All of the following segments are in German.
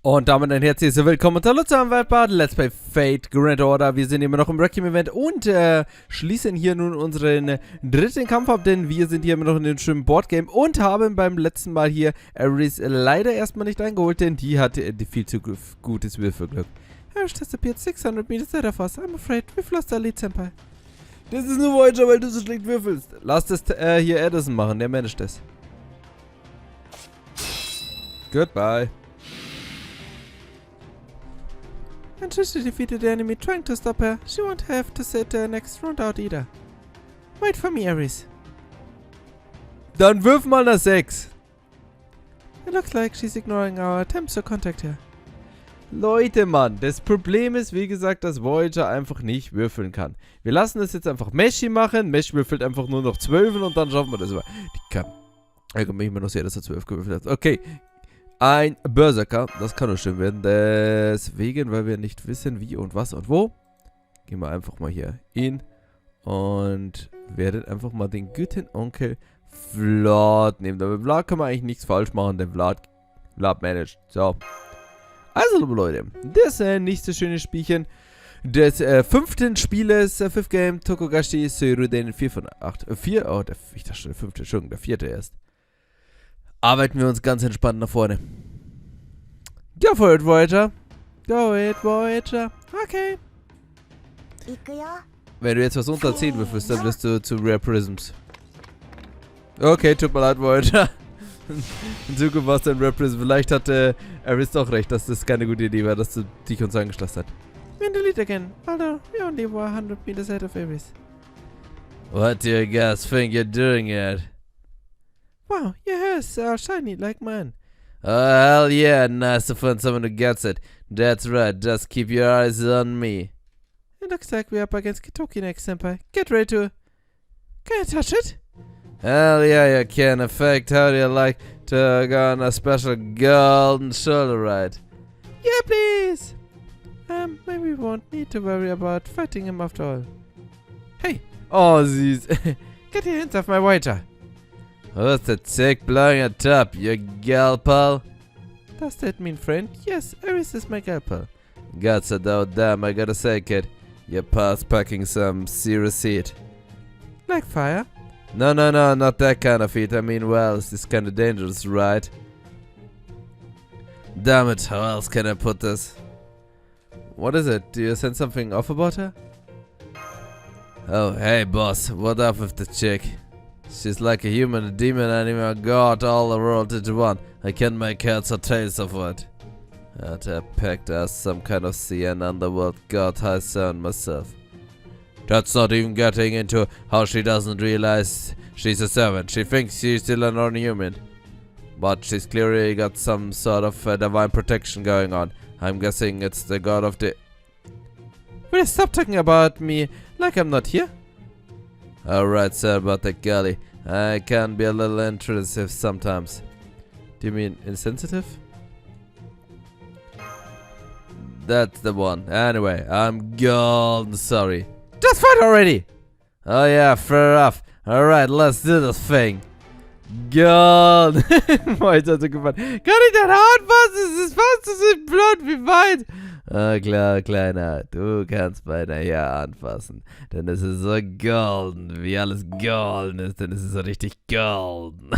Und damit ein herzliches Willkommen und hallo zu einem weiteren Let's Play Fate Grand Order. Wir sind immer noch im Requiem Event und schließen hier nun unseren dritten Kampf ab, denn wir sind hier immer noch in dem schönen Boardgame und haben beim letzten Mal hier Ares leider erstmal nicht eingeholt, denn die hatte viel zu gutes Würfelglück. Ares just appeared 600 meters ahead of us. I'm afraid we've lost our lead, Senpai. Das ist nur Voyager, weil du so schlecht würfelst. Lass das hier Edison machen, der managt das. Goodbye. And she defeated the enemy trying to stop her. She won't have to sit the next round out either. Wait for me, Ares. Dann wirf mal eine 6. It looks like she's ignoring our attempts to contact her. Leute, Mann, das Problem ist, wie gesagt, dass Voyager einfach nicht würfeln kann. Wir lassen das jetzt einfach Meshi machen. Mesh würfelt einfach nur noch 12 und dann schaffen wir das. Die kann mich immer noch sehen, dass er 12 gewürfelt hat. Okay. Ein Berserker, das kann nur schön werden. Deswegen, weil wir nicht wissen, wie und was und wo, gehen wir einfach mal hier hin und werden einfach mal den guten Onkel Vlad nehmen. Aber mit Vlad kann man eigentlich nichts falsch machen, denn Vlad managt. So. Also, liebe Leute, das nächste schöne Spielchen des 5. Spieles, 5th Game, Tokugashi Seiruden 4 von 8. 4, oh, ich dachte schon der 5. Entschuldigung, der 4. erst. Arbeiten wir uns ganz entspannt nach vorne. Go for it, Voyager. Go it, Voyager. Okay. Wenn du jetzt was unter 10 würfelst, dann wirst du zu Rare Prisms. Okay, tut mir leid, Voyager. In Zukunft war es ein Rare Prism. Vielleicht hatte Ares doch recht, dass das keine gute Idee war, dass du dich uns angeschlossen hast. We're in the lead again. Although we only were 100 meters ahead of Ares. What do you guys think you're doing yet? Wow, your hair's shiny like mine. Oh, hell yeah, nice to find someone who gets it. That's right, just keep your eyes on me. It looks like we're up against Kitoki next, Senpai. Get ready to... Can I touch it? Hell yeah, you can. In fact, how do you like to go on a special golden shoulder ride? Yeah, please. Maybe we won't need to worry about fighting him after all. Hey. Oh, süß. Get your hands off my waiter. Who's the chick blowing a top? Your gal pal? Does that mean friend? Yes, Ares is my gal pal. Gods though, damn, I gotta say, kid. Your pal's packing some serious heat. Like fire? No, not that kind of heat. I mean, well, it's kinda dangerous, right? Damn it, how else can I put this? What is it? Do you sense something off about her? Oh, hey boss, what up with the chick? She's like a human, a demon, animal, a god, all the world into one. I can't make heads or tails of it. I'd have pegged as some kind of sea and underworld god high son myself. That's not even getting into how she doesn't realize she's a servant. She thinks she's still an ordinary human. But she's clearly got some sort of divine protection going on. I'm guessing it's the god of the... Will you stop talking about me like I'm not here? Alright, sir, about the galley. I can be a little intrusive sometimes. Do you mean insensitive? That's the one. Anyway, I'm golden sorry. Just fight already! Oh yeah, fair enough. Alright, let's do this thing. Golden. Boah, jetzt hat er gefallen. Kann ich deine Haut fassen? Es ist fast so blond wie weit. Ah, klar, Kleiner. Du kannst meine Haare anfassen. Denn es ist so golden. Wie alles golden ist, denn es ist so richtig golden.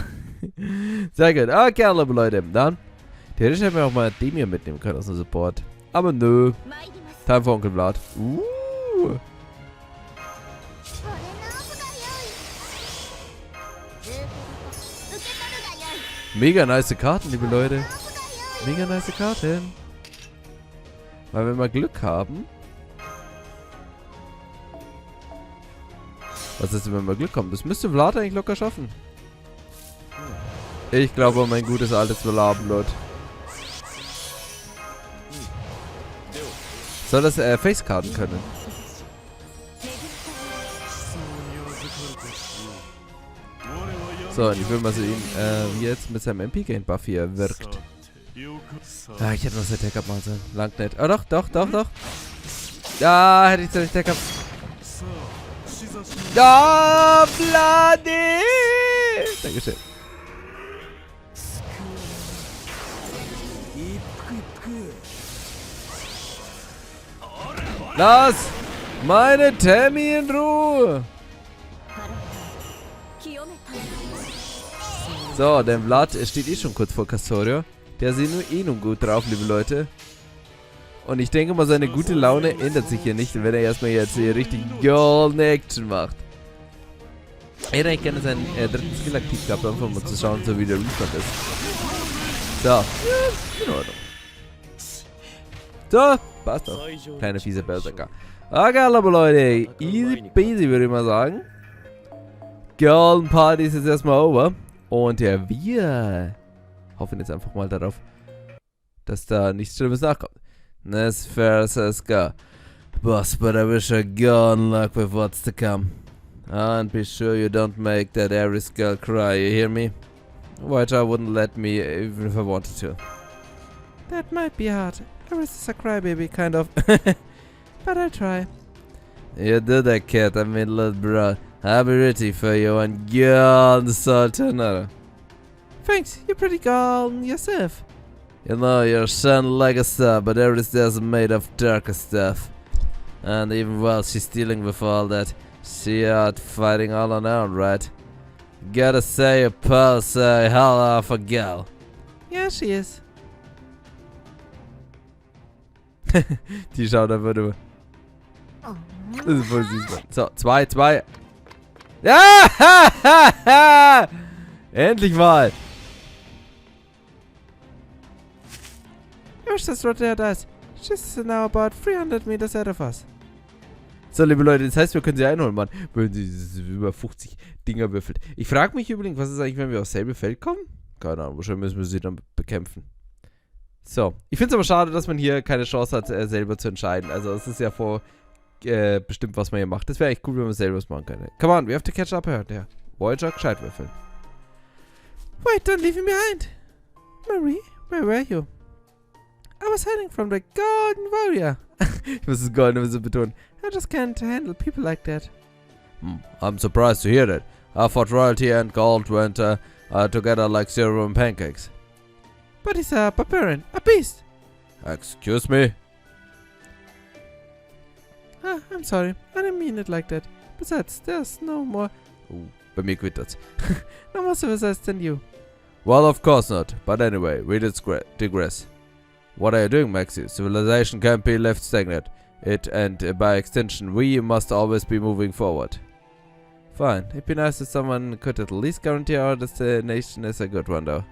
Sehr gut. Okay, liebe Leute. Dann, theoretisch hätten wir auch mal Demi mitnehmen können aus dem Support. Aber nö. Time for Onkel Vlad. Mega nice Karten, liebe Leute. Mega nice Karten. Weil wir mal Glück haben. Was ist denn, wenn wir Glück haben? Das müsste Vlad eigentlich locker schaffen. Ich glaube an mein gutes altes Vlad. Soll das Facekarten können? So, und ich will mal sehen, wie jetzt mit seinem MP-Gain-Buff hier wirkt. Ah, ich hätte noch das Attack abmachen sollen. Lang nicht. Oh, doch. Ja, hätte ich den Attack ab... Ja, Vladi! Dankeschön. Lass meine Tammy in Ruhe! So, der Vlad steht eh schon kurz vor Castorio. Der sieht nur eh nun gut drauf, liebe Leute. Und ich denke mal, seine gute Laune ändert sich hier nicht, wenn er erstmal jetzt hier richtig Golden Action macht. Er hätte eigentlich gerne seinen dritten Skill aktiv gehabt, einfach mal zu schauen, so wie der Refund ist. So, ja, in Ordnung. So, passt doch. Kleine fiese Berserker. Okay, aber Leute, easy peasy würde ich mal sagen. Golden Party ist jetzt erstmal over. Und ja, wir hoffen jetzt einfach mal darauf, dass da nichts Schlimmes nachkommt. As fair as go. Boss, but I wish I gone luck with what's to come. And be sure you don't make that Aries girl cry, you hear me? Which I wouldn't let me even if I wanted to. That might be hard. Aries is a crybaby, kind of. But I'll try. You do that, kid. I mean, little bro. I'll be ready for you and golden Sultan. Thanks, you're pretty golden yourself. You know, you're shining like a star, but Aries is made of darker stuff. And even while she's dealing with all that, she out fighting all on her own, right? Gotta say, your pulse a hell of a gal. Yeah, she is. Die schaut einfach nur. Das ist voll süß, Mann. So, 2. Ja! Endlich mal! Your sister there does. She's now about 300 meters ahead of us. So, liebe Leute, das heißt, wir können sie einholen, Mann. Wenn sie über 50 Dinger würfelt. Ich frage mich übrigens, was ist eigentlich, wenn wir aufs selbe Feld kommen? Keine Ahnung, wahrscheinlich müssen wir sie dann bekämpfen. So, ich finde es aber schade, dass man hier keine Chance hat, selber zu entscheiden. Also, es ist ja bestimmt, was man hier macht. Das wäre echt cool, wenn man selber was machen könnte. Come on, we have to catch up here. Ja. Voyager, gescheit würfeln. Wait, don't leave me behind. Marie, where were you? I was hiding from the Golden Warrior. Ich muss das Golden ein bisschen betonen. I just can't handle people like that. I'm surprised to hear that. I thought royalty and gold went together like cereal and pancakes. But he's a barbarian, a beast. Excuse me? I'm sorry. I didn't mean it like that. Besides, there's no more... bei mir quittert's. No more civilized than you. Well, of course not. But anyway, we digress. What are you doing, Maxi? Civilization can't be left stagnant. It, and by extension, we must always be moving forward. Fine. It'd be nice if someone could at least guarantee our destination is a good one, though.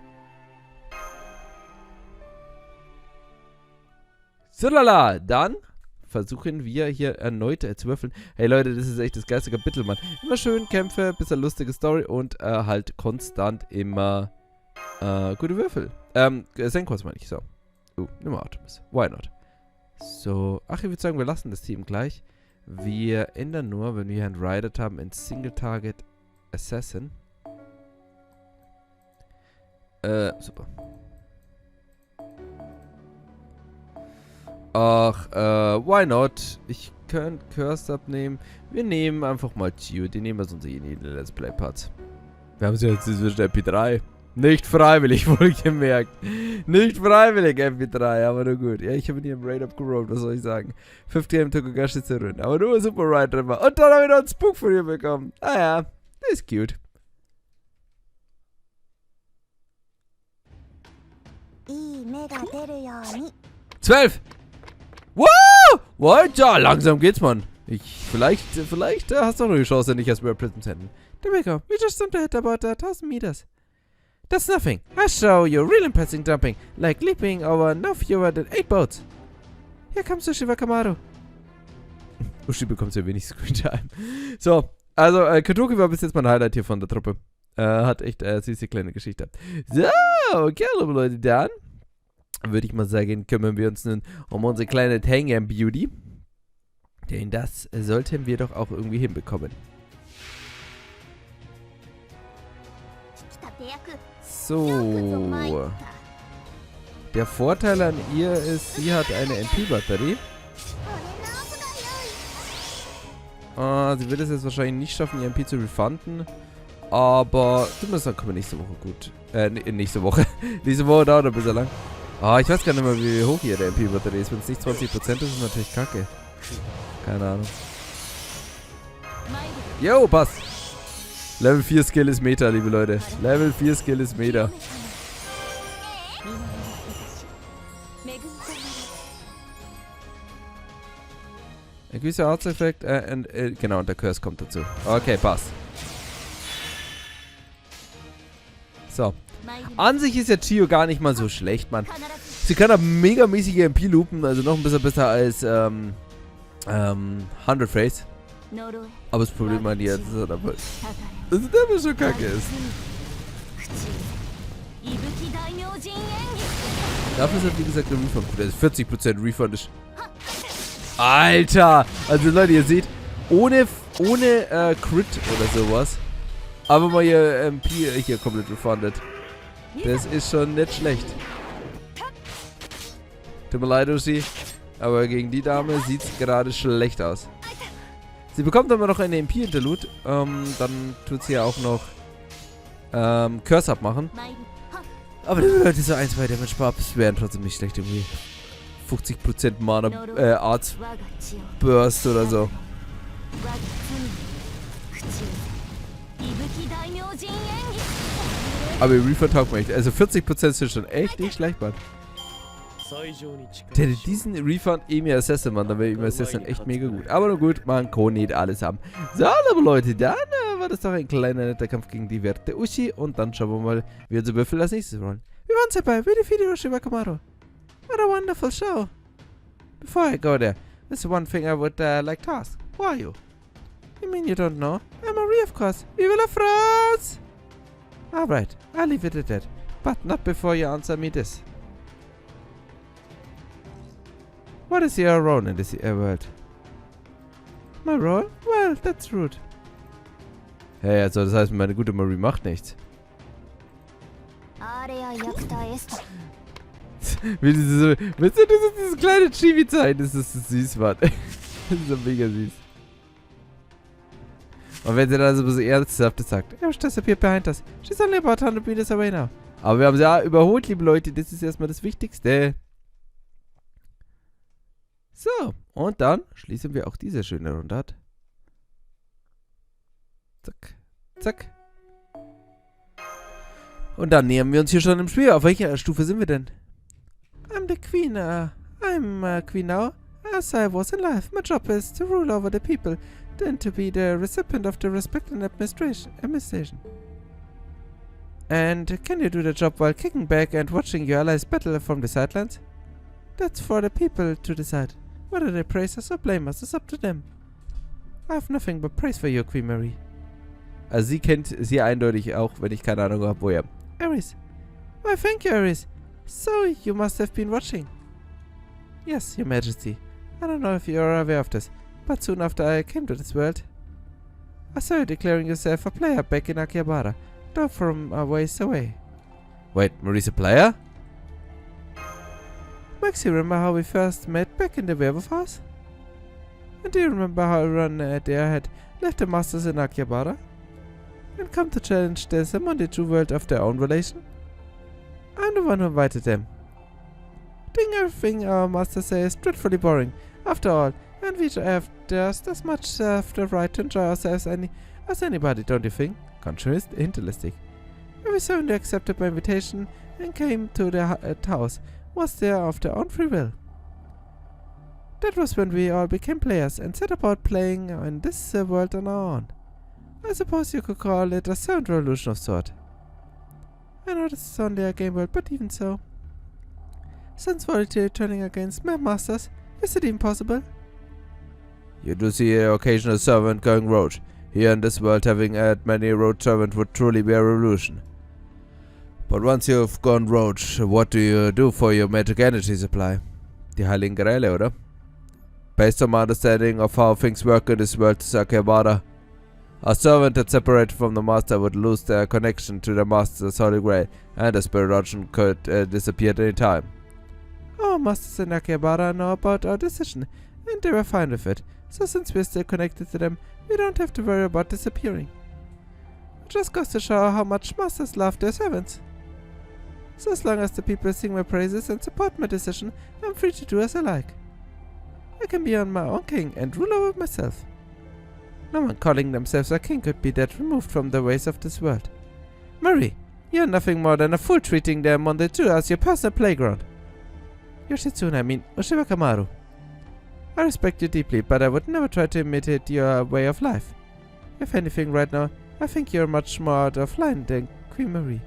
So lala, dann versuchen wir hier erneut zu würfeln. Hey Leute, das ist echt das geilste Kapitel, Mann. Immer schön Kämpfe, bisschen lustige Story und halt konstant immer gute Würfel. Senkos meine ich, so. Nimm mal Artemis. Why not? So, ach, ich würde sagen, wir lassen das Team gleich. Wir ändern nur, wenn wir hier einen Rider haben, in Single Target Assassin. Super. Ach, why not? Ich könnte Curse abnehmen. Wir nehmen einfach mal Gio. Die nehmen wir sonst eh in den Let's Play Parts. Wir haben es jetzt zwischen MP3. Nicht freiwillig, wohlgemerkt. Nicht freiwillig, MP3, aber nur gut. Ja, ich habe ihn hier im Raid abgerollt, was soll ich sagen. 50 M Tokugashi Zurun. Aber nur super Ride drüber. Und dann habe ich noch einen Spook von ihr bekommen. Ah ja, das ist cute. Zwölf! Wow! Alter, langsam geht's, Mann. Vielleicht hast du noch die Chance, nicht als Represent zu enden. There we go. We just jumped ahead about 1000 meters. That's nothing. I show you real impressive jumping, like leaping over no fewer than 8 boats. Here comes Ushiba Kamaru. Ushi bekommt sehr wenig Screentime. So, also Kadoki war bis jetzt mein Highlight hier von der Truppe. Hat echt süße kleine Geschichte. So, okay, liebe Leute, dann würde ich mal sagen, kümmern wir uns nun um unsere kleine Tangam Beauty. Denn das sollten wir doch auch irgendwie hinbekommen. So. Der Vorteil an ihr ist, sie hat eine MP-Batterie. Sie wird es jetzt wahrscheinlich nicht schaffen, ihr MP zu refunden. Aber zumindest kommen wir nächste Woche gut. Nächste Woche. Nächste Woche dauert ein bisschen lang. Ich weiß gar nicht mehr, wie hoch ihre MP-Batterie ist. Wenn es nicht 20% ist, ist es natürlich kacke. Keine Ahnung. Yo, passt. Level 4 Skill ist Meta, liebe Leute. Level 4 Skill ist Meta. Ein gewisser Artseffekt, genau, und der Curse kommt dazu. Okay, passt. So. An sich ist ja Chio gar nicht mal so schlecht, Mann. Sie kann aber megamäßige MP loopen, also noch ein bisschen besser als 100 Phrase. Aber das Problem an ihr ist, dass der schon kacke ist. Dafür ist halt, wie gesagt, der Refund gut. Also 40% Refund ist... Alter! Also Leute, ihr seht, ohne Crit oder sowas, aber mal hier MP hier komplett refunded. Das ist schon nicht schlecht. Tut mir leid, Uschi, aber gegen die Dame sieht es gerade schlecht aus. Sie bekommt aber noch eine MP-Interlude. Dann tut sie ja auch noch Curse abmachen. Aber die Leute, so 1, 2 Damage Buffs wären trotzdem nicht schlecht irgendwie. 50% Mana Arts Burst oder so. Aber Reefer taugt mir echt. Also 40% sind schon echt nicht schlecht, Mann. Der hätte diesen Refund mir Assassin, Mann. Dann wäre ihm Assassin echt mega gut. Aber nur gut, man kann nicht alles haben. So, aber Leute, dann war das doch ein kleiner netter Kampf gegen die werte Uschi. Und dann schauen wir mal, wie unsere Würfel als nächstes rollen. Wir waren dabei, wie die Video Shibakamaro. What a wonderful show. Before I go there, there's one thing I would like to ask. Who are you? You mean you don't know? I'm Marie, of course. Vive la France! Alright, I'll leave it at that. But not before you answer me this. What is your role in this world? My role? Well, that's rude. Hey, also das heißt, meine gute Marie macht nichts. Willst du dieses kleine Chibi zeigen? Das ist so süß, Mann. Das ist so mega süß. Und wenn sie dann so ein bisschen ernsthaft sagt, ja, das appeared behind us. She's only about 100 meters away now. Aber wir haben sie ja überholt, liebe Leute. Das ist erstmal das Wichtigste. So, und dann schließen wir auch diese schöne Runde ab. Zack, zack. Und dann nähern wir uns hier schon im Spiel. Auf welcher Stufe sind wir denn? I'm the queen, queen now. As I was in life, my job is to rule over the people, then to be the recipient of the respect and administration. And can you do the job while kicking back and watching your allies battle from the sidelines? That's for the people to decide. Whether they praise us or blame us is up to them. I have nothing but praise for you, Queen Marie. Also sie kennt sie eindeutig auch, wenn ich keine Ahnung habe, woher. Ares. Why, thank you, Ares. So, you must have been watching. Yes, Your Majesty. I don't know if you are aware of this, but soon after I came to this world, I saw you declaring yourself a player back in Akihabara, though from a ways away. Wait, Marie's a player? Max, you remember how we first met back in the werewolf house? And do you remember how everyone there had left the masters in Akihabara and come to challenge the Monday True World of their own relation? I'm the one who invited them. Doing everything our masters say is dreadfully boring, after all, and we have just as much the right to enjoy ourselves as anybody, don't you think? Ganz schön hinterlistig. We certainly accepted my invitation and came to the house, was there of their own free will. That was when we all became players and set about playing in this world on our own. I suppose you could call it a sound revolution of sort. I know this is only a game world, but even so. Since volatility turning against my masters, is it even possible? You do see an occasional servant going rogue. Here in this world, having had many rogue servants would truly be a revolution. But once you've gone rogue, what do you do for your magic energy supply? Die heiligen Geräle, oder? Based on my understanding of how things work in this world, Akihabara, a servant that separated from the master would lose their connection to the master's holy grail, and the spirit origin could disappear at any time. Our masters in Akihabara know about our decision, and they were fine with it, so since we're still connected to them, we don't have to worry about disappearing. It just goes to show how much masters love their servants. So as long as the people sing my praises and support my decision, I'm free to do as I like. I can be on my own king and rule over myself. No one calling themselves a king could be that removed from the ways of this world. Marie, you're nothing more than a fool treating the Monde Two as your personal playground. Yoshitsune, I mean Oshiba Kamaru. I respect you deeply, but I would never try to imitate your way of life. If anything right now, I think you're much more out of line than Queen Marie.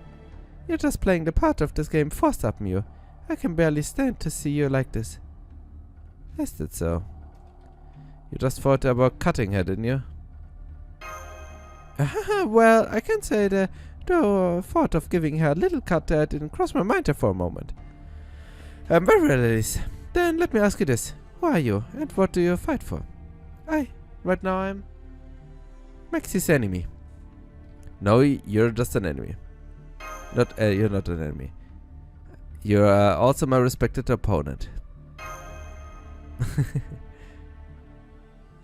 You're just playing the part of this game forced up you. I can barely stand to see you like this. Is that so? You just thought about cutting her, didn't you? Well, I can say the thought of giving her a little cut didn't cross my mind for a moment. Very well, Elise. Then let me ask you this. Who are you, and what do you fight for? Right now I'm Maxie's enemy. No, you're just an enemy. You're not an enemy. You're also my respected opponent.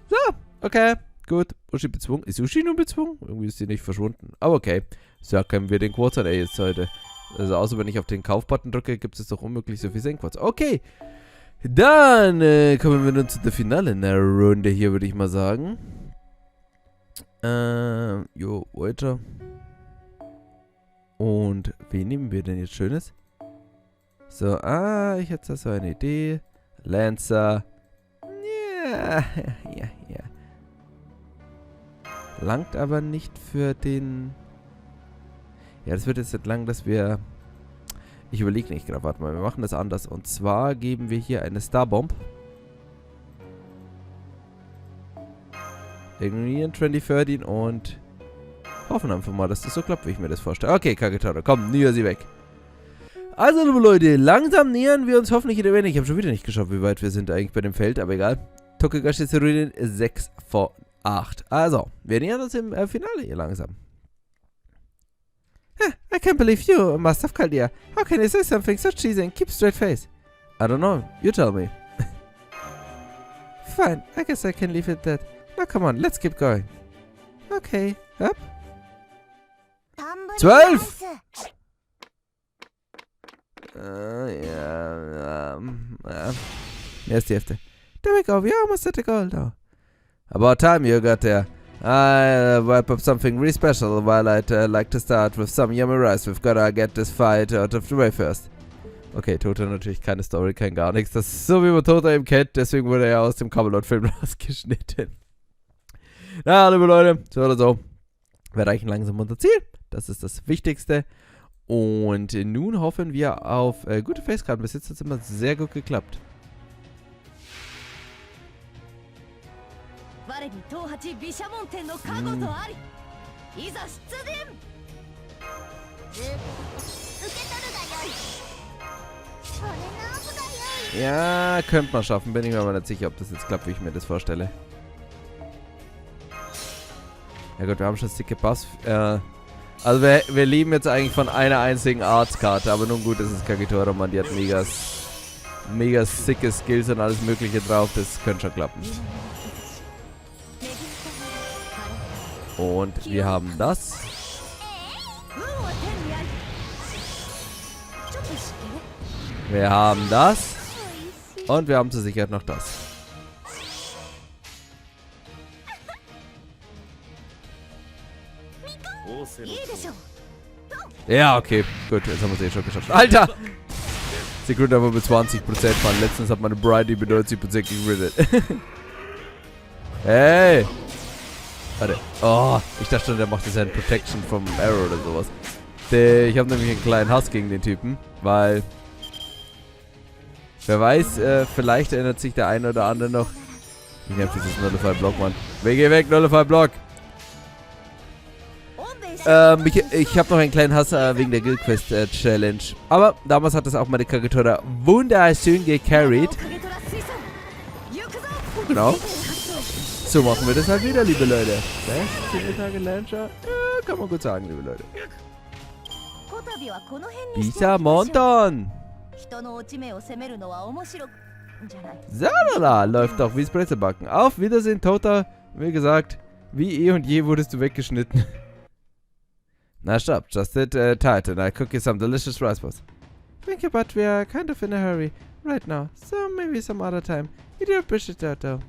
So, okay, gut. Uschi bezwungen. Ist Uschi nur bezwungen? Irgendwie ist sie nicht verschwunden. Aber okay. So können wir den Quarter jetzt heute. Also außer wenn ich auf den Kaufbutton drücke, gibt es doch unmöglich so viel Senkquarz. Okay. Dann kommen wir nun zu der finalen Runde hier, würde ich mal sagen. Jo, weiter. Und wen nehmen wir denn jetzt Schönes? So, ich hätte da so eine Idee. Lancer. Ja. Langt aber nicht für den... Ja, das wird jetzt nicht lang, dass wir... Ich überlege nicht gerade, warte mal, wir machen das anders. Und zwar geben wir hier eine Starbomb. Irgendwie in 2013 und hoffen einfach mal, dass das so klappt, wie ich mir das vorstelle. Okay, Kagetora, komm, näher sie weg. Also, liebe Leute, langsam nähern wir uns hoffentlich in der Wende. Ich habe schon wieder nicht geschaut, wie weit wir sind eigentlich bei dem Feld, aber egal. Tokugashi Tsururin 6 von 8. Also, wir nähern uns im Finale hier langsam. I can't believe you, Master of Chaldea. How can you say something so cheesy and keep straight face? I don't know. You tell me. Fine. I guess I can leave it at that. Now come on, let's keep going. Okay. Up. 12! Here's the Hälfte. There we go. We almost at the goal now. About time you got there. I wipe up something really special while I'd like to start with some yummy rice. We've gotta get this fight out of the way first. Okay, Tota natürlich keine Story, kein gar nichts. Das ist so, wie man Tota eben kennt. Deswegen wurde er aus dem Camelot-Film rausgeschnitten. Na, liebe Leute, so oder so. Wir erreichen langsam unser Ziel. Das ist das Wichtigste. Und nun hoffen wir auf gute Facekarten. Bis jetzt hat es immer sehr gut geklappt. Ja, könnte man schaffen. Bin ich mir aber nicht sicher, ob das jetzt klappt, wie ich mir das vorstelle. Ja gut, wir haben schon das dicke Pass. Also wir leben jetzt eigentlich von einer einzigen Artskarte. Aber nun gut, das ist Kagetora, man. Die hat mega sicke Skills und alles mögliche drauf. Das könnte schon klappen. Und wir haben das. Wir haben das. Und wir haben zur Sicherheit noch das. Ja, okay. Gut, jetzt haben wir es eh schon geschafft. Alter! Sie können aber mit 20% fahren. Letztens hat meine Bridie mit 90% gegridet. Hey! Warte. Oh, ich dachte schon, der macht das ja in Protection vom Arrow oder sowas. Ich habe nämlich einen kleinen Hass gegen den Typen, weil... Wer weiß, vielleicht erinnert sich der eine oder andere noch... Ich nehme dieses Nullify Block, Mann. Geh weg, Nullify Block! Ich habe noch einen kleinen Hass wegen der Guild Quest Challenge. Aber damals hat das auch meine Kagetora wunderschön gecarried. Genau. So machen wir das halt wieder, liebe Leute. 10 Tage Launcher? Ja, kann man gut sagen, liebe Leute. Bisa Monton! Salala, läuft doch wie Brezelbacken. Auf Wiedersehen, Tota. Wie gesagt, wie eh und je wurdest du weggeschnitten. Na, stop. Just sit tight and I cook you some delicious rice balls. Thank you, but we are kind of in a hurry right now. So maybe some other time. You do appreciate that, though.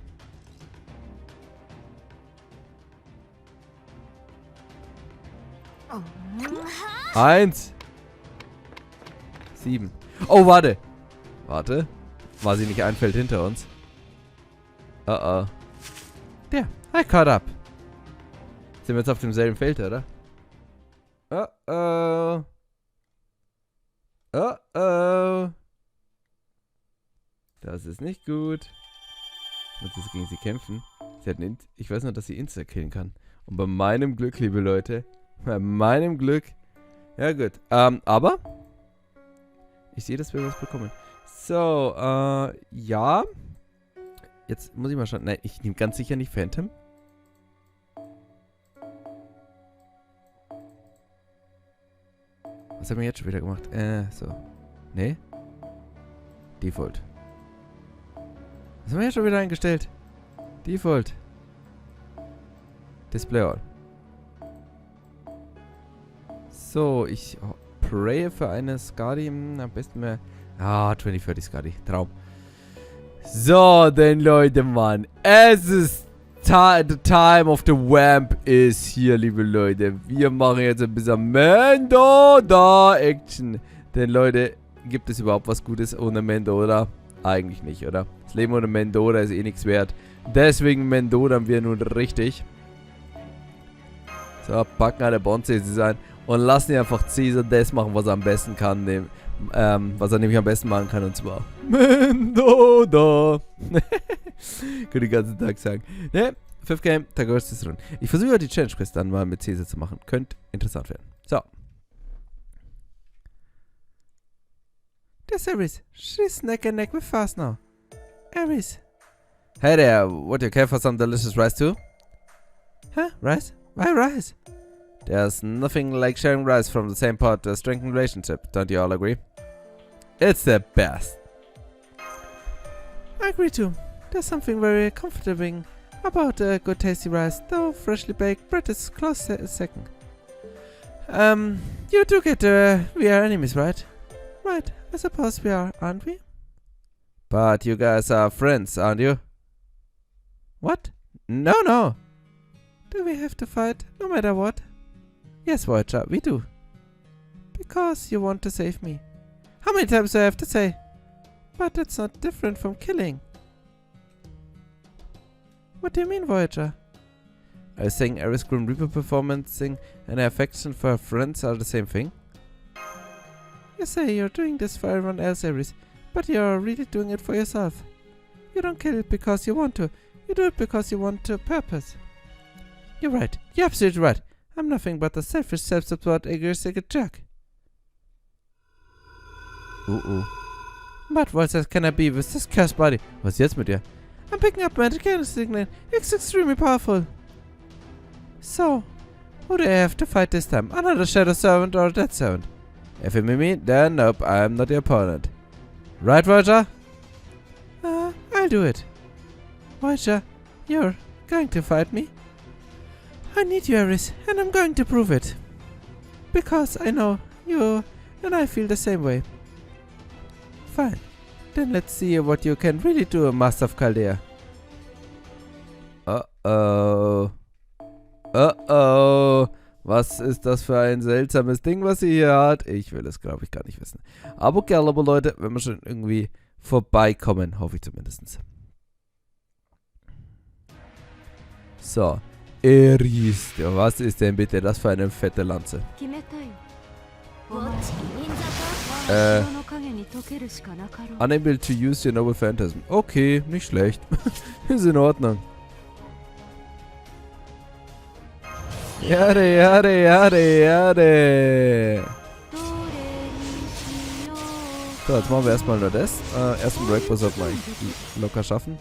Eins. 7. Oh, warte. Warte. War sie nicht ein Feld hinter uns? Oh. There, I caught up. Sind wir jetzt auf demselben Feld, oder? Oh. Das ist nicht gut. Ich muss jetzt gegen sie kämpfen. Sie hat ich weiß nur, dass sie Insta killen kann. Und bei meinem Glück, liebe Leute. Bei meinem Glück. Ja, gut. Aber. Ich sehe, dass wir was bekommen. So, ja. Jetzt muss ich mal schauen. Nein, ich nehme ganz sicher nicht Phantom. Was haben wir jetzt schon wieder gemacht? So. Nee. Default. Was haben wir jetzt schon wieder eingestellt? Default. Display All. So, ich praye für eine Skadi. Am besten mehr. 2040 Skadi. Traum. So, denn Leute, Mann. Es ist the time of the Vamp ist hier, liebe Leute. Wir machen jetzt ein bisschen Mendo-Da-Action. Denn, Leute, gibt es überhaupt was Gutes ohne Mendo-Da? Eigentlich nicht, oder? Das Leben ohne Mendo-Da ist eh nichts wert. Deswegen Mendo-Da wir nun richtig. So, packen alle Bonzes ein und lassen ihn einfach Caesar das machen, was er am besten kann. Was er nämlich am besten machen kann, und zwar Mendo-Da. Könnte den ganzen Tag sagen. Ne, 5 Game, Tag ist run. Ich versuche die Challenge Quest dann mal mit Caesar zu machen. Könnte interessant werden. So. There's Ares. She's neck and neck with us now. Ares. Hey there, would you care for some delicious rice too? Huh? Rice? Why rice? There's nothing like sharing rice from the same pot to strengthen relationship, don't you all agree? It's the best. I agree too. There's something very comforting about good tasty rice, though freshly baked bread is close second. You do get we are enemies, right? Right, I suppose we are, aren't we? But you guys are friends, aren't you? What? No. Do we have to fight, no matter what? Yes, Voyager, we do. Because you want to save me. How many times do I have to say? But that's not different from killing. What do you mean, Voyager? Are you saying Ares Grim Reaper performancing and her affection for her friends are the same thing? You say you're doing this for everyone else, Ares, but you're really doing it for yourself. You don't kill it because you want to. You do it because you want to purpose. You're right. You're absolutely right. I'm nothing but a selfish, self-absorbed, egoistic jerk. But what else can I be with this cursed body? Was ist jetzt mit dir? I'm picking up magic energy signal. It's extremely powerful. So, who do I have to fight this time? Another Shadow Servant or a Death Servant? If you mean me, then nope, I'm not your opponent. Right, Roger? I'll do it. Voyager, you're going to fight me? I need you, Ares, and I'm going to prove it. Because I know you and I feel the same way. Fine. Then let's see what you can really do, Master of Chaldea. Was ist das für ein seltsames Ding, was sie hier hat? Ich will es, glaube ich, gar nicht wissen. Aber gerne, aber Leute, wenn wir schon irgendwie vorbeikommen, hoffe ich zumindest. So. Ares, was ist denn bitte das für eine fette Lanze? Unable to use your noble phantasm. Okay, nicht schlecht. Ist in Ordnung. Jade. So, jetzt machen wir erstmal nur das. Ersten Breakfast sollten wir eigentlich locker schaffen.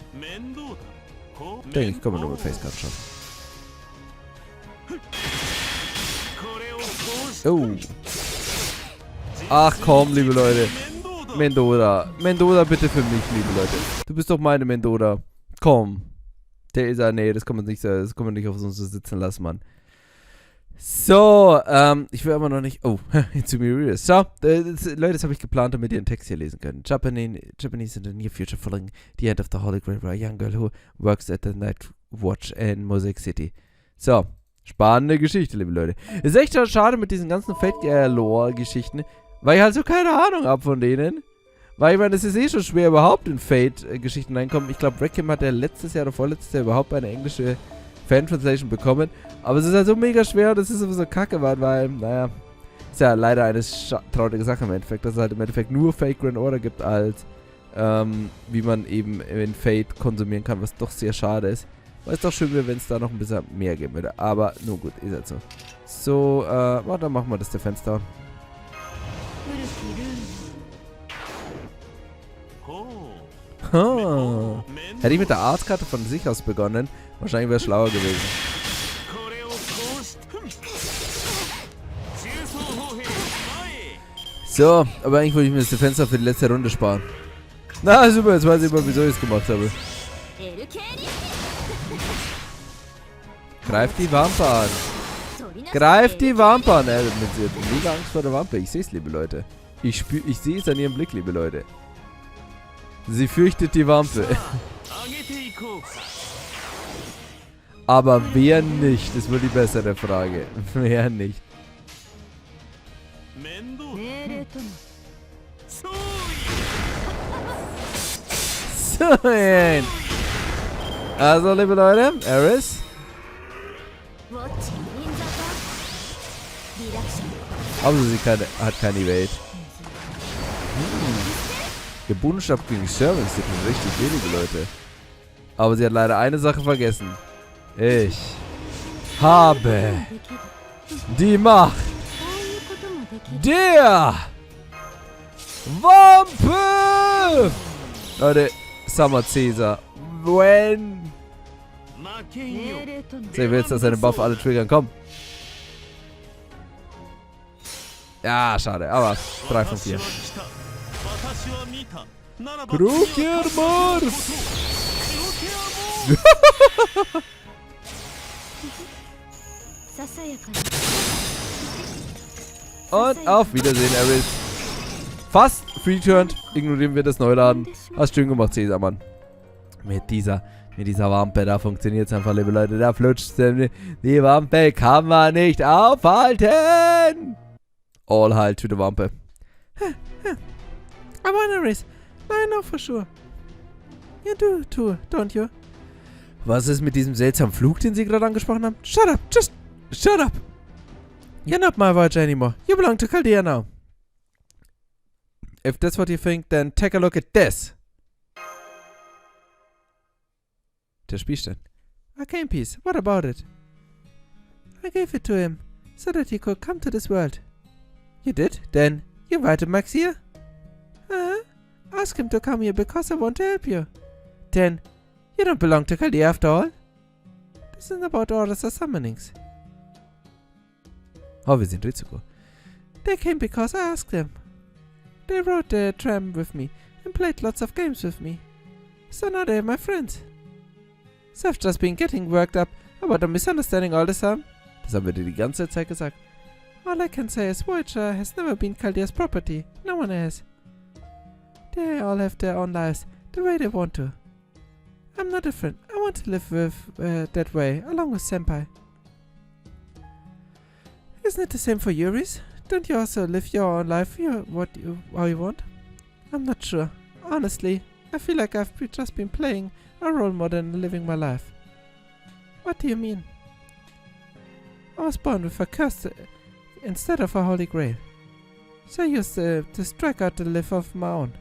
Ich denke, ich kann nur mit Facecard schaffen. Oh. Ach komm, liebe Leute. Mendo-Da bitte für mich, liebe Leute. Du bist doch meine Mendo-Da. Komm. Der ist ja, nee, das kann man nicht auf uns so sitzen lassen, Mann. So, ich will aber noch nicht... Oh, zu mir. So, Leute, das habe ich geplant, damit ihr den Text hier lesen könnt. Japanese in the near future following the end of the Holy Grail, a young girl who works at the Night Watch in Mosaic City. So, spannende Geschichte, liebe Leute. Ist echt schade mit diesen ganzen Fate-Lore-Geschichten, weil ich halt so keine Ahnung habe von denen. Weil ich meine, es ist eh schon schwer, überhaupt in Fate-Geschichten reinkommen. Ich glaube, Requiem hat ja letztes Jahr oder vorletztes Jahr überhaupt eine englische Fan-Translation bekommen. Aber es ist halt so mega schwer und es ist so kacke, weil, naja, ist ja leider eine traurige Sache im Endeffekt, dass es halt im Endeffekt nur Fate Grand Order gibt, als wie man eben in Fate konsumieren kann, was doch sehr schade ist. Weil es doch schön wäre, wenn es da noch ein bisschen mehr geben würde. Aber nur gut, ist halt so. So, dann machen wir das Defense down. Oh. Hätte ich mit der Artkarte von sich aus begonnen, wahrscheinlich wäre es schlauer gewesen. So, aber eigentlich wollte ich mir das Defense für die letzte Runde sparen. Na, super, jetzt weiß ich mal, wieso ich es gemacht habe. Greift die Wampe an. Greift die Wampe an. Sie hat mega Angst vor der Wampe. Ich sehe es, liebe Leute. Ich sehe es an ihrem Blick, liebe Leute. Sie fürchtet die Wampe. Aber wer nicht, ist wohl die bessere Frage. Wer nicht? So, also, liebe Leute, Eris. Aber sie hat keine Evade. Der Bodenstab gegen Sherlock sieht schon richtig wenige Leute. Aber sie hat leider eine Sache vergessen. Ich habe die Macht der Wampe! Leute, Summer Caesar. When? So, ich will jetzt, dass seine Buff alle triggern. Komm. Ja, schade. Aber 3 von 4. Krokiermars! Und auf Wiedersehen, Eris. Fast free-turned. Ignorieren wir das Neuladen. Hast schön gemacht, Cäsar, Mann. Mit dieser Wampe, da funktioniert es einfach, liebe Leute. Da flutscht die Wampe. Kann man nicht aufhalten. All Heil to the Wampe. I want a race. I know for sure. You do too, don't you? Was ist mit diesem seltsamen Flug, den Sie gerade angesprochen haben? Shut up, just shut up. You're not my Voyager anymore. You belong to Chaldea now. If that's what you think, then take a look at this. Der Spielstand. A game piece. What about it? I gave it to him, so that he could come to this world. You did? Then, you invited Max here? Ask him to come here because I want to help you. Then, you don't belong to Chaldea after all. This isn't about orders or summonings. Oh, wir sind Ritsuko. They came because I asked them. They rode the tram with me and played lots of games with me. So now they're my friends. So I've just been getting worked up about a misunderstanding all the time. Das haben wir dir die ganze Zeit gesagt. All I can say is Voyager has never been Chaldea's property. No one has. They all have their own lives the way they want to. I'm not different. I want to live with that way, along with Senpai. Isn't it the same for Yuris? Don't you also live your own life how you want? I'm not sure. Honestly, I feel like I've just been playing a role more than living my life. What do you mean? I was born with a curse instead of a holy grail. So I used to strike out to live of my own.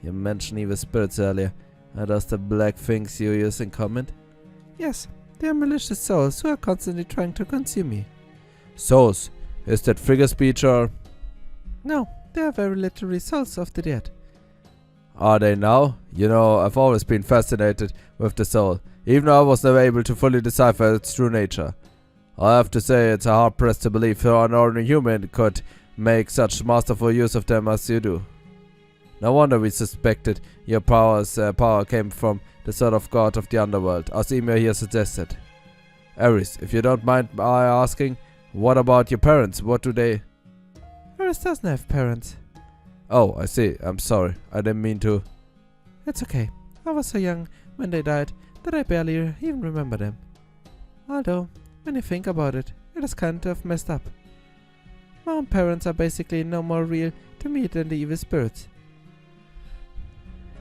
You mentioned evil spirits earlier. Are those the black things you use in common? Yes, they are malicious souls who are constantly trying to consume me. Souls? Is that figure speech or...? No, they are very literally souls of the dead. Are they now? You know, I've always been fascinated with the soul, even though I was never able to fully decipher its true nature. I have to say, it's hard pressed to believe how an ordinary human could make such masterful use of them as you do. No wonder we suspected your power came from the sort of god of the underworld, as Emir here suggested. Ares, if you don't mind my asking, What about your parents? What do they... Aris doesn't have parents. Oh, I see. I'm sorry. I didn't mean to... It's okay. I was so young when they died that I barely even remember them. Although, when you think about it, it is kind of messed up. My own parents are basically no more real to me than the evil spirits.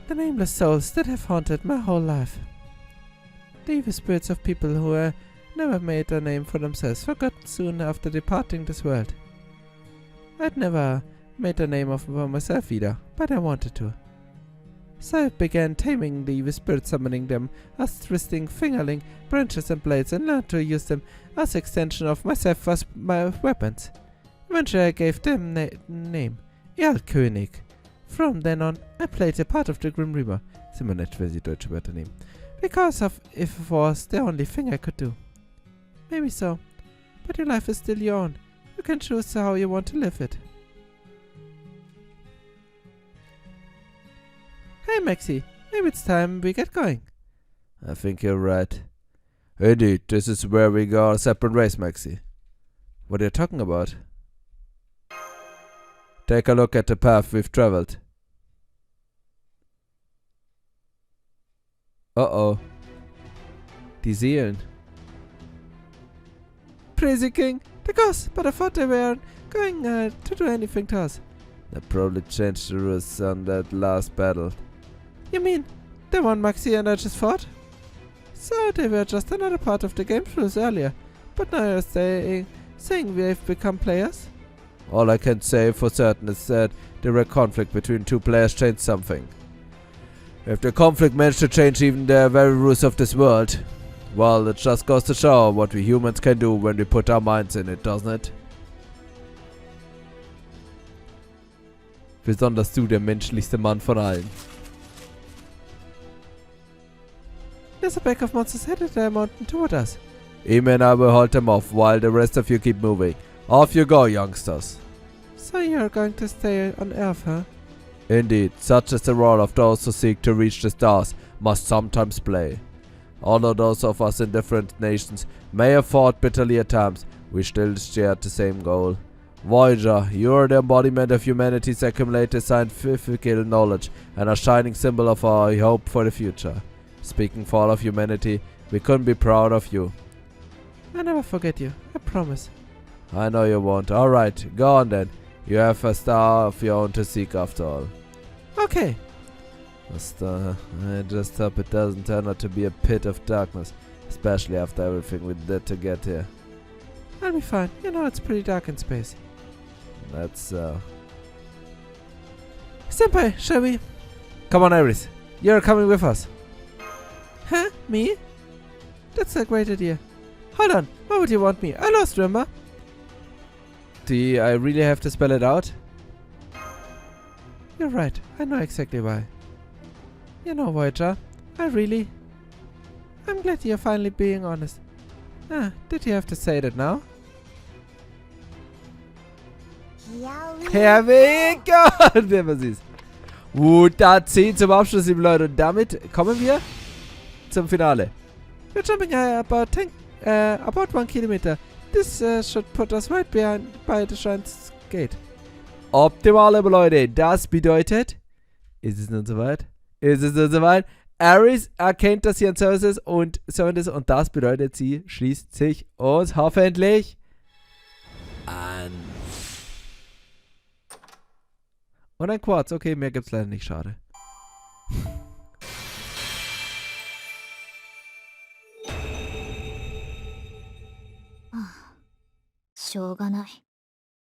The nameless souls that have haunted my whole life. The evil spirits of people who never made a name for themselves, forgotten soon after departing this world. I'd never made a name for myself either, but I wanted to. So I began taming the evil spirits, summoning them as twisting fingerling, branches and blades, and learned to use them as extension of myself as my weapons. Eventually I gave them name, Erlkönig. From then on, I played a part of the Grim Reaper. Ist immer nett, wenn sie deutsche Wörter nehmen. Because of if it was the only thing I could do. Maybe so, but your life is still your own. You can choose how you want to live it. Hey Maxi, maybe it's time we get going. I think you're right. Indeed, this is where we go our separate ways, Maxi. What are you talking about? Take a look at the path we've traveled. Uh-oh. Die Seelen. Praise the King, the ghosts, but I thought they weren't going to do anything to us. They probably changed the rules on that last battle. You mean, the one Maxi and I just fought? So they were just another part of the game rules earlier, but now you're saying we've become players? All I can say for certain is that direct conflict between two players changed something. If the conflict managed to change even the very rules of this world, well, it just goes to show what we humans can do when we put our minds in it, doesn't it? Besonders du, der menschlichste Mann von allen. There's a pack of monsters headed the mountain toward us. Amy and I will hold them off while the rest of you keep moving. Off you go, youngsters. So you're going to stay on Earth, huh? Indeed, such is the role of those who seek to reach the stars must sometimes play. Although those of us in different nations may have fought bitterly at times, we still shared the same goal. Voyager, you are the embodiment of humanity's accumulated scientific knowledge and a shining symbol of our hope for the future. Speaking for all of humanity, we couldn't be proud of you. I never forget you, I promise. I know you won't. Alright, go on then. You have a star of your own to seek after all. Okay. A star. I just hope it doesn't turn out to be a pit of darkness, especially after everything we did to get here. I'll be fine. You know it's pretty dark in space. That's so. Senpai, shall we? Come on, Iris. You're coming with us. Huh? Me? That's a great idea. Hold on. Why would you want me? I lost, remember? Do I really have to spell it out? You're right. I know exactly why. You know, Voyager, I'm glad you're finally being honest. Did you have to say that now? Here we go! Der war süß. Da 10 zum Abschluss, liebe Leute. Und damit kommen wir zum Finale. We're jumping about 1 kilometer. This should put us right by the Shrines Gate. Optimal, liebe Leute. Das bedeutet... Ist es nun soweit? Ist es nun soweit? Aris erkennt, dass hier ein Service ist und das bedeutet, sie schließt sich uns hoffentlich an. Und ein Quarz. Okay, mehr gibt's leider nicht. Schade. しょうがない。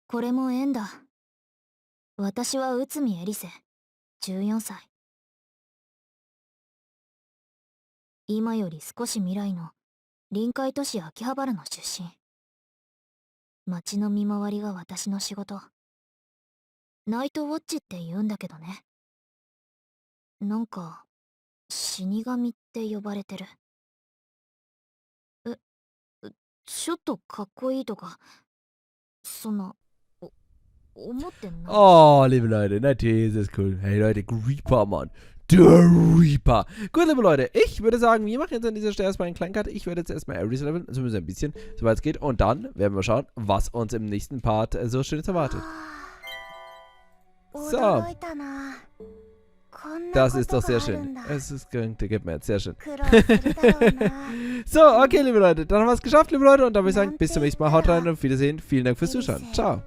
これも縁だ。私は内海エリセ、14歳。今より少し未来の臨海都市秋葉原の出身。街の見回りが私の仕事。ナイトウォッチって言うんだけどね。なんか死神って呼ばれてる。ちょっとかっこいいとか、そんな思ってない。Oh, liebe Leute, natürlich ist es cool. Hey Leute, Reaper, Mann. der Reaper. Gut, liebe Leute, ich würde sagen, wir machen jetzt an dieser Stelle erstmal einen kleinen Cut. Ich werde jetzt erstmal Ares leveln, zumindest ein bisschen, soweit es geht. Und dann werden wir schauen, was uns im nächsten Part so Schönes erwartet. So. Das ist doch sehr schön. Es ist gefällt mir jetzt sehr schön. So, okay, liebe Leute, dann haben wir es geschafft, liebe Leute. Und dann würde ich sagen, bis zum nächsten Mal. Haut rein und auf Wiedersehen. Vielen Dank fürs Zuschauen. Ciao.